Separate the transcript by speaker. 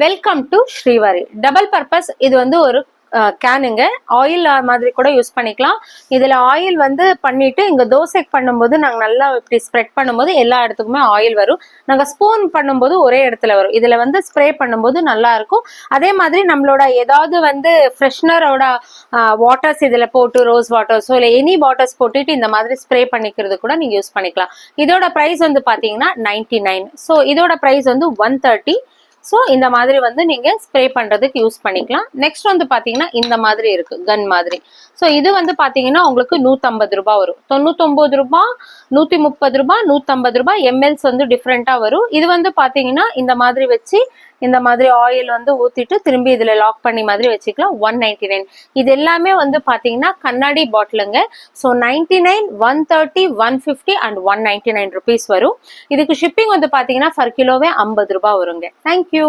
Speaker 1: Welcome to Srivari double purpose. இது வந்து ஒரு கேனுங்க, ஆயில் மாதிரி கூட யூஸ் பண்ணிக்கலாம். இதுல ஆயில் வந்து பண்ணிட்டு இங்க தோசைக்கு பண்ணும்போது நாங்க நல்லா இப்படி ஸ்ப்ரெட் பண்ணும்போது எல்லா இடத்துக்குமே ஆயில் வரும். நாங்க ஸ்பூன் பண்ணும்போது ஒரே இடத்துல வரும். இதுல வந்து ஸ்ப்ரே பண்ணும்போது நல்லா இருக்கும். அதே மாதிரி நம்மளோட ஏதாவது வந்து ஃப்ரெஷ்னரோட வாட்டர்ஸ் இதுல போட்டு ரோஸ் வாட்டர்ஸோ இல்லை எனி வாட்டர்ஸ் போட்டுட்டு இந்த மாதிரி ஸ்ப்ரே பண்ணிக்கிறது கூட நீங்க யூஸ் பண்ணிக்கலாம். இதோட பிரைஸ் வந்து பாத்தீங்கன்னா 99. ஸோ இதோட பிரைஸ் வந்து 130. ஸோ இந்த மாதிரி வந்து நீங்க ஸ்ப்ரே பண்றதுக்கு யூஸ் பண்ணிக்கலாம். நெக்ஸ்ட் வந்து பாத்தீங்கன்னா இந்த மாதிரி இருக்கு, கன் மாதிரி. ஸோ இது வந்து பாத்தீங்கன்னா உங்களுக்கு 150 ரூபாய் வரும். 99 ரூபாய், 130 ரூபாய், 150 ரூபாய். எம்எல்ஸ் வந்து டிஃப்ரெண்டா வரும். இது வந்து பாத்தீங்கன்னா இந்த மாதிரி வச்சு இந்த மாதிரி ஆயில் வந்து ஊத்திட்டு திரும்பி இதுல லாக் பண்ணி மாதிரி வச்சுக்கலாம். 199. இது எல்லாமே வந்து பாத்தீங்கன்னா கண்ணாடி பாட்டிலுங்க. ஸோ 99, 130, 150 அண்ட் 199 ருபீஸ் வரும். இதுக்கு ஷிப்பிங் வந்து பாத்தீங்கன்னா பர் கிலோவே 50 ரூபாய் வருங்க. தேங்க்யூ.